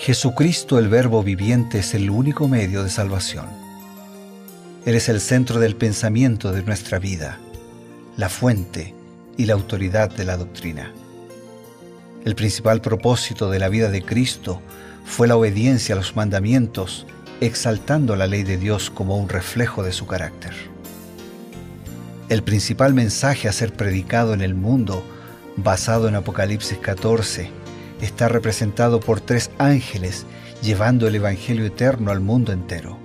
Jesucristo, el Verbo viviente, es el único medio de salvación. Él es el centro del pensamiento de nuestra vida, la fuente y la autoridad de la doctrina. El principal propósito de la vida de Cristo fue la obediencia a los mandamientos, exaltando la ley de Dios como un reflejo de su carácter. El principal mensaje a ser predicado en el mundo, basado en Apocalipsis 14, está representado por 3 ángeles llevando el Evangelio eterno al mundo entero.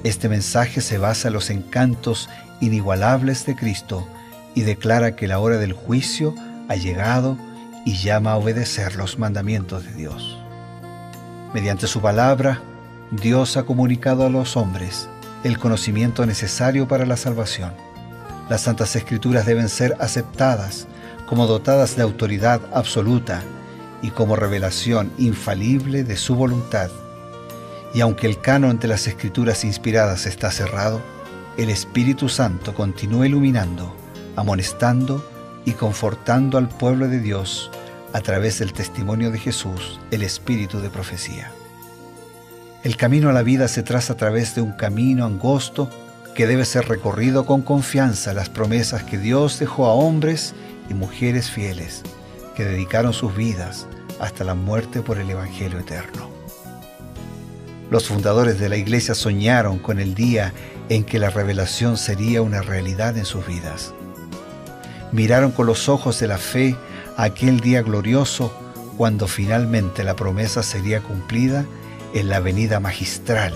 Este mensaje se basa en los encantos inigualables de Cristo y declara que la hora del juicio ha llegado y llama a obedecer los mandamientos de Dios. Mediante su palabra, Dios ha comunicado a los hombres el conocimiento necesario para la salvación. Las Santas Escrituras deben ser aceptadas como dotadas de autoridad absoluta y como revelación infalible de su voluntad. Y aunque el canon de las Escrituras inspiradas está cerrado, el Espíritu Santo continúa iluminando, amonestando y confortando al pueblo de Dios a través del testimonio de Jesús, el Espíritu de profecía. El camino a la vida se traza a través de un camino angosto que debe ser recorrido con confianza en las promesas que Dios dejó a hombres y mujeres fieles que dedicaron sus vidas hasta la muerte por el Evangelio eterno. Los fundadores de la Iglesia soñaron con el día en que la revelación sería una realidad en sus vidas. Miraron con los ojos de la fe aquel día glorioso cuando finalmente la promesa sería cumplida en la venida magistral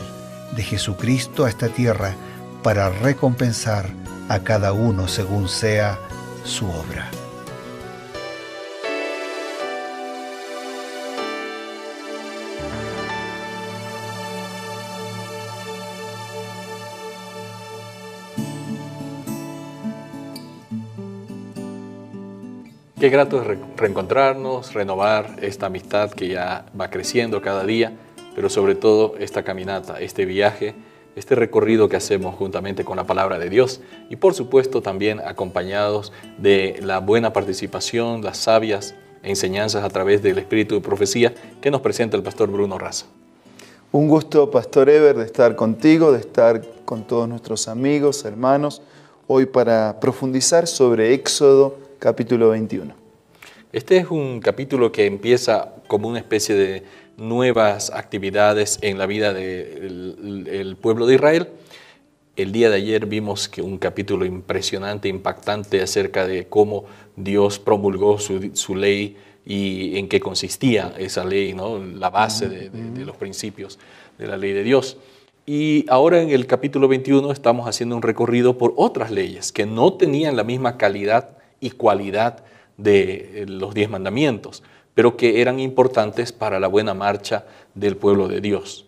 de Jesucristo a esta tierra para recompensar a cada uno según sea su obra. Qué grato es reencontrarnos, renovar esta amistad que ya va creciendo cada día, pero sobre todo esta caminata, este viaje, este recorrido que hacemos juntamente con la palabra de Dios y por supuesto también acompañados de la buena participación, las sabias enseñanzas a través del Espíritu de Profecía que nos presenta el pastor Bruno Raza. Un gusto, Pastor Eber, de estar contigo, de estar con todos nuestros amigos, hermanos, hoy para profundizar sobre Éxodo capítulo 21. Este es un capítulo que empieza como una especie de nuevas actividades en la vida del pueblo de Israel. El día de ayer vimos que un capítulo impresionante, impactante acerca de cómo Dios promulgó su ley y en qué consistía esa ley, ¿no? La base de los principios de la ley de Dios. Y ahora en el capítulo 21 estamos haciendo un recorrido por otras leyes que no tenían la misma calidad y cualidad de los 10 mandamientos, pero que eran importantes para la buena marcha del pueblo de Dios,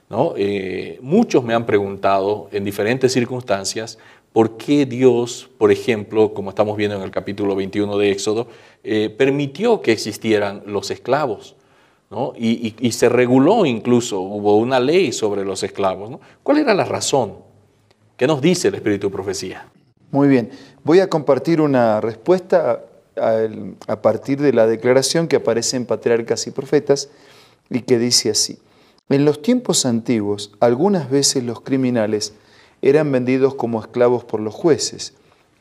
¿no? Muchos me han preguntado en diferentes circunstancias por qué Dios, por ejemplo, como estamos viendo en el capítulo 21 de Éxodo, permitió que existieran los esclavos, ¿no? Y se reguló incluso, hubo una ley sobre los esclavos, ¿no? ¿Cuál era la razón? ¿Qué nos dice el Espíritu de Profecía? Muy bien, voy a compartir una respuesta a partir de la declaración que aparece en Patriarcas y Profetas y que dice así: en los tiempos antiguos, algunas veces los criminales eran vendidos como esclavos por los jueces.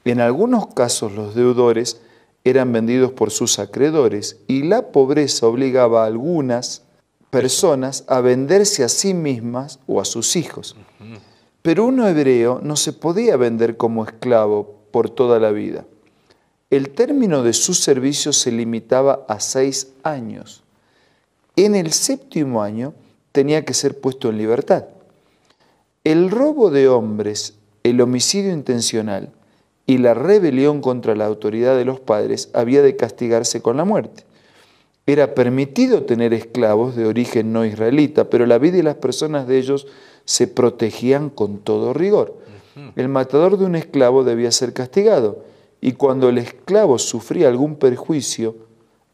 En algunos casos los deudores eran vendidos por sus acreedores y la pobreza obligaba a algunas personas a venderse a sí mismas o a sus hijos. Pero un hebreo no se podía vender como esclavo por toda la vida. El término de su servicio se limitaba a 6 años. En el 7º año tenía que ser puesto en libertad. El robo de hombres, el homicidio intencional y la rebelión contra la autoridad de los padres había de castigarse con la muerte. Era permitido tener esclavos de origen no israelita, pero la vida y las personas de ellos se protegían con todo rigor. El matador de un esclavo debía ser castigado, y cuando el esclavo sufría algún perjuicio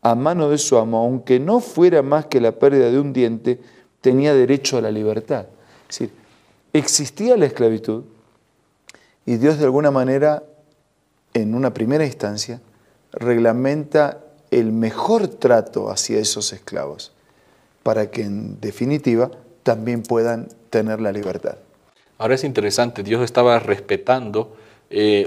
a mano de su amo, aunque no fuera más que la pérdida de un diente, tenía derecho a la libertad. Es decir, existía la esclavitud y Dios de alguna manera, en una primera instancia, reglamenta el mejor trato hacia esos esclavos, para que en definitiva también puedan tener la libertad. Ahora es interesante, Dios estaba respetando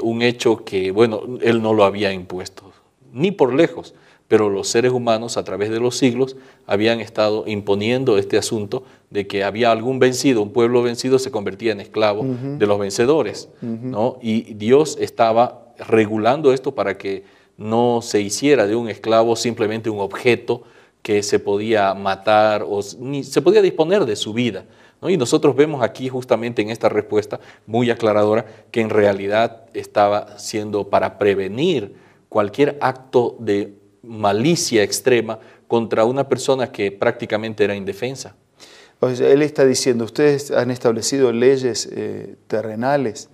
un hecho que, bueno, Él no lo había impuesto, ni por lejos, pero los seres humanos a través de los siglos habían estado imponiendo este asunto de que había algún vencido, un pueblo vencido se convertía en esclavo de los vencedores, ¿no? Y Dios estaba regulando esto para que no se hiciera de un esclavo simplemente un objeto que se podía matar o ni se podía disponer de su vida, ¿no? Y nosotros vemos aquí justamente en esta respuesta muy aclaradora que en realidad estaba siendo para prevenir cualquier acto de malicia extrema contra una persona que prácticamente era indefensa. O sea, él está diciendo, ustedes han establecido leyes terrenales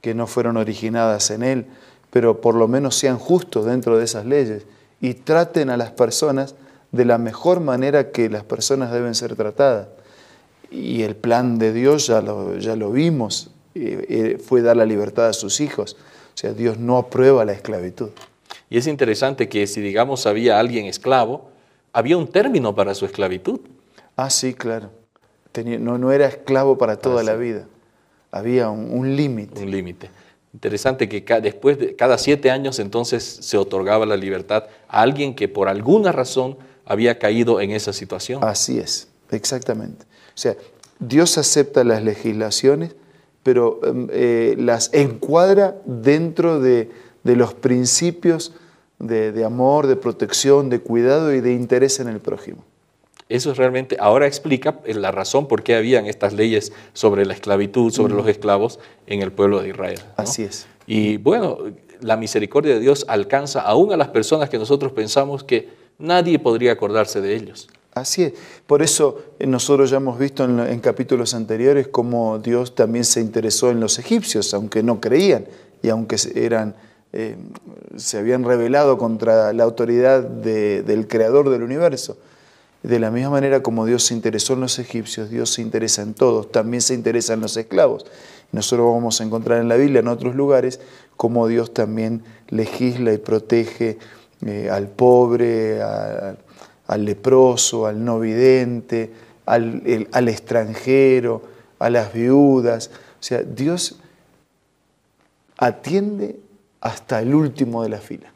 que no fueron originadas en él, pero por lo menos sean justos dentro de esas leyes y traten a las personas de la mejor manera que las personas deben ser tratadas. Y el plan de Dios ya lo vimos, fue dar la libertad a sus hijos. O sea, Dios no aprueba la esclavitud. Y es interesante que si, digamos, había alguien esclavo, había un término para su esclavitud. Ah, sí, claro. No era esclavo para toda la vida. Había un límite. Un límite. Interesante que después de cada 7 años entonces se otorgaba la libertad a alguien que por alguna razón había caído en esa situación. Así es, exactamente. O sea, Dios acepta las legislaciones, pero las encuadra dentro de los principios de amor, de protección, de cuidado y de interés en el prójimo. Eso es realmente, ahora explica la razón por qué habían estas leyes sobre la esclavitud, sobre los esclavos en el pueblo de Israel, ¿no? Así es. Y bueno, la misericordia de Dios alcanza aún a las personas que nosotros pensamos que nadie podría acordarse de ellos. Así es. Por eso nosotros ya hemos visto en capítulos anteriores cómo Dios también se interesó en los egipcios, aunque no creían y aunque se habían rebelado contra la autoridad del creador del universo. De la misma manera como Dios se interesó en los egipcios, Dios se interesa en todos, también se interesa en los esclavos. Nosotros vamos a encontrar en la Biblia, en otros lugares, cómo Dios también legisla y protege al pobre, al leproso, al no vidente, al extranjero, a las viudas. O sea, Dios atiende hasta el último de la fila.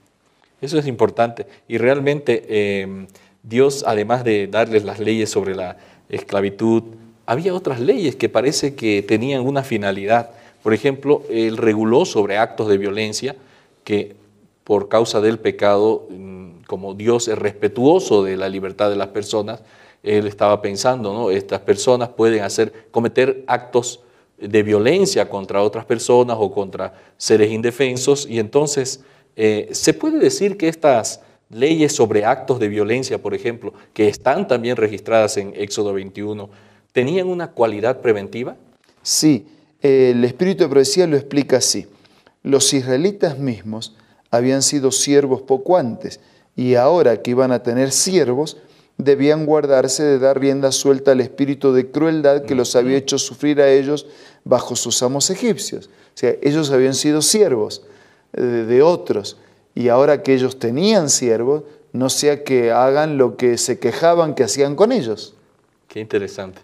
Eso es importante. Y realmente Dios, además de darles las leyes sobre la esclavitud, había otras leyes que parece que tenían una finalidad. Por ejemplo, Él reguló sobre actos de violencia que por causa del pecado, como Dios es respetuoso de la libertad de las personas, Él estaba pensando, ¿no? Estas personas pueden cometer actos de violencia contra otras personas o contra seres indefensos, y entonces se puede decir que estas leyes sobre actos de violencia, por ejemplo, que están también registradas en Éxodo 21, ¿tenían una cualidad preventiva? Sí, el Espíritu de Profecía lo explica así. Los israelitas mismos habían sido siervos poco antes, y ahora que iban a tener siervos, debían guardarse de dar rienda suelta al espíritu de crueldad que los había hecho sufrir a ellos bajo sus amos egipcios. O sea, ellos habían sido siervos de otros, y ahora que ellos tenían siervos, no sea que hagan lo que se quejaban que hacían con ellos. Qué interesante.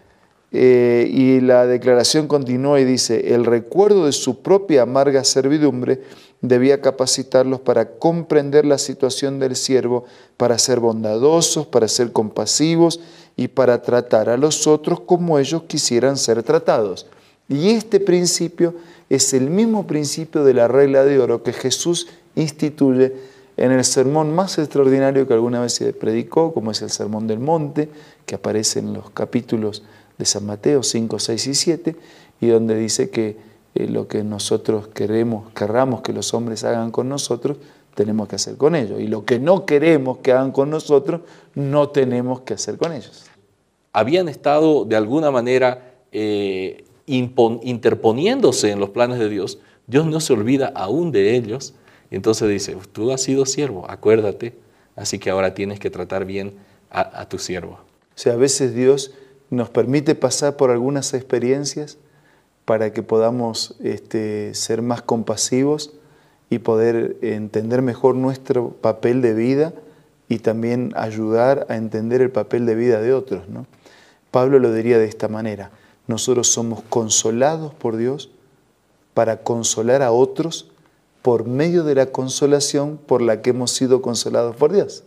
Y la declaración continúa y dice, el recuerdo de su propia amarga servidumbre debía capacitarlos para comprender la situación del siervo, para ser bondadosos, para ser compasivos y para tratar a los otros como ellos quisieran ser tratados. Y este principio es el mismo principio de la regla de oro que Jesús instituye en el sermón más extraordinario que alguna vez se predicó, como es el Sermón del Monte, que aparece en los capítulos de San Mateo 5, 6 y 7, y donde dice que lo que nosotros querramos que los hombres hagan con nosotros, tenemos que hacer con ellos. Y lo que no queremos que hagan con nosotros, no tenemos que hacer con ellos. Habían estado de alguna manera interponiéndose en los planes de Dios. Dios no se olvida aún de ellos. Y entonces dice, tú has sido siervo, acuérdate, así que ahora tienes que tratar bien a tu siervo. O sea, a veces Dios nos permite pasar por algunas experiencias para que podamos ser más compasivos y poder entender mejor nuestro papel de vida y también ayudar a entender el papel de vida de otros, ¿no? Pablo lo diría de esta manera: nosotros somos consolados por Dios para consolar a otros por medio de la consolación por la que hemos sido consolados por Dios.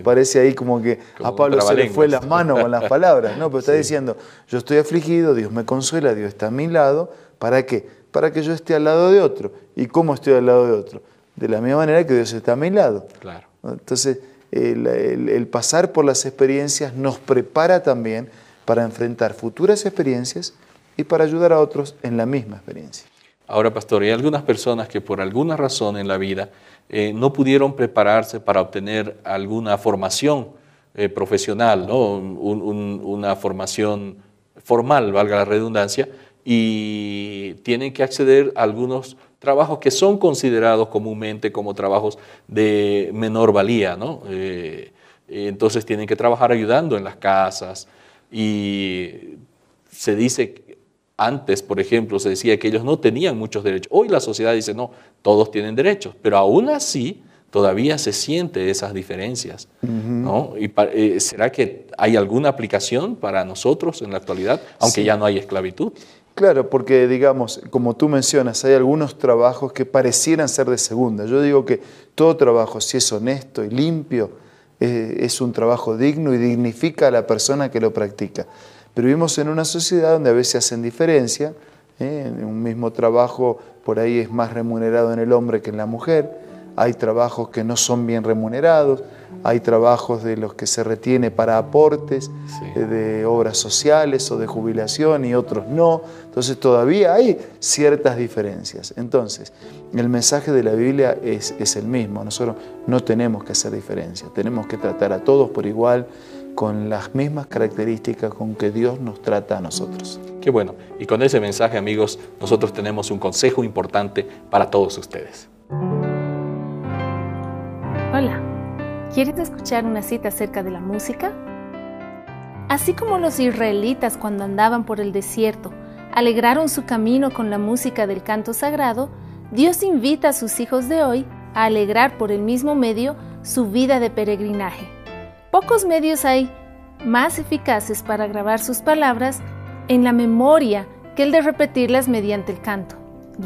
Parece ahí como que a Pablo se le fue la mano con las palabras, ¿no? Pero está diciendo, yo estoy afligido, Dios me consuela, Dios está a mi lado. ¿Para qué? Para que yo esté al lado de otro. ¿Y cómo estoy al lado de otro? De la misma manera que Dios está a mi lado. Claro. Entonces, el pasar por las experiencias nos prepara también para enfrentar futuras experiencias y para ayudar a otros en la misma experiencia. Ahora, pastor, hay algunas personas que por alguna razón en la vida no pudieron prepararse para obtener alguna formación profesional, ¿no? Una formación formal, valga la redundancia, y tienen que acceder a algunos trabajos que son considerados comúnmente como trabajos de menor valía, ¿no? Entonces tienen que trabajar ayudando en las casas, y se dice, antes, por ejemplo, se decía que ellos no tenían muchos derechos. Hoy la sociedad dice, no, todos tienen derechos, pero aún así todavía se sienten esas diferencias, ¿no? Y ¿será que hay alguna aplicación para nosotros en la actualidad, aunque ya no hay esclavitud? Claro, porque digamos, como tú mencionas, hay algunos trabajos que parecieran ser de segunda. Yo digo que todo trabajo, si es honesto y limpio, es un trabajo digno y dignifica a la persona que lo practica. Pero vivimos en una sociedad donde a veces hacen diferencia, en un mismo trabajo por ahí es más remunerado en el hombre que en la mujer, hay trabajos que no son bien remunerados, hay trabajos de los que se retiene para aportes, de obras sociales o de jubilación y otros no, entonces todavía hay ciertas diferencias. Entonces, el mensaje de la Biblia es el mismo, nosotros no tenemos que hacer diferencia, tenemos que tratar a todos por igual, con las mismas características con que Dios nos trata a nosotros. Qué bueno. Y con ese mensaje, amigos, nosotros tenemos un consejo importante para todos ustedes. Hola, ¿quieres escuchar una cita acerca de la música? Así como los israelitas cuando andaban por el desierto alegraron su camino con la música del canto sagrado, Dios invita a sus hijos de hoy a alegrar por el mismo medio su vida de peregrinaje. Pocos medios hay más eficaces para grabar sus palabras en la memoria que el de repetirlas mediante el canto.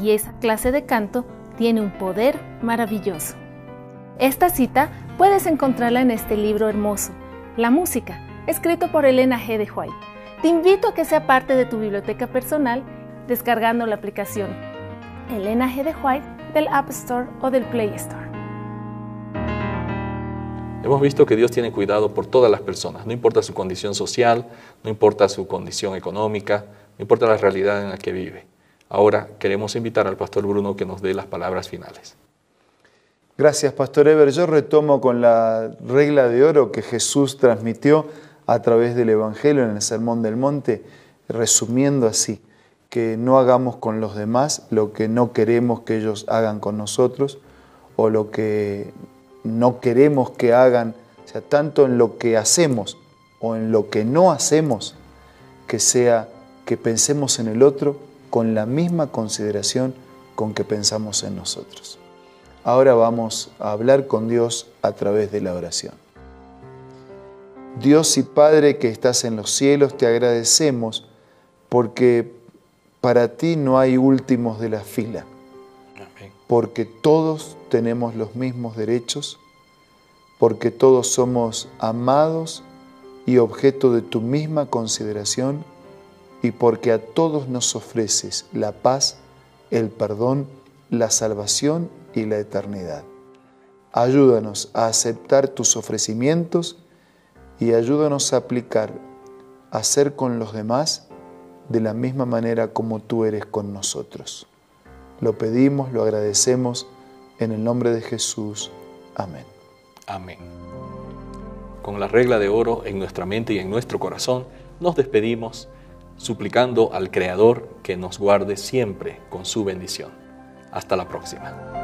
Y esa clase de canto tiene un poder maravilloso. Esta cita puedes encontrarla en este libro hermoso, La Música, escrito por Elena G. de White. Te invito a que sea parte de tu biblioteca personal descargando la aplicación Elena G. de White del App Store o del Play Store. Hemos visto que Dios tiene cuidado por todas las personas, no importa su condición social, no importa su condición económica, no importa la realidad en la que vive. Ahora queremos invitar al pastor Bruno que nos dé las palabras finales. Gracias, Pastor Eber. Yo retomo con la regla de oro que Jesús transmitió a través del Evangelio en el Sermón del Monte, resumiendo así, que no hagamos con los demás lo que no queremos que ellos hagan con nosotros, o lo que no queremos que hagan, o sea, tanto en lo que hacemos o en lo que no hacemos, que sea que pensemos en el otro con la misma consideración con que pensamos en nosotros. Ahora vamos a hablar con Dios a través de la oración. Dios y Padre que estás en los cielos, te agradecemos porque para ti no hay últimos de la fila. Porque todos tenemos los mismos derechos, porque todos somos amados y objeto de tu misma consideración, y porque a todos nos ofreces la paz, el perdón, la salvación y la eternidad. Ayúdanos a aceptar tus ofrecimientos y ayúdanos a aplicar, a ser con los demás de la misma manera como tú eres con nosotros. Lo pedimos, lo agradecemos, en el nombre de Jesús. Amén. Amén. Con la regla de oro en nuestra mente y en nuestro corazón, nos despedimos suplicando al Creador que nos guarde siempre con su bendición. Hasta la próxima.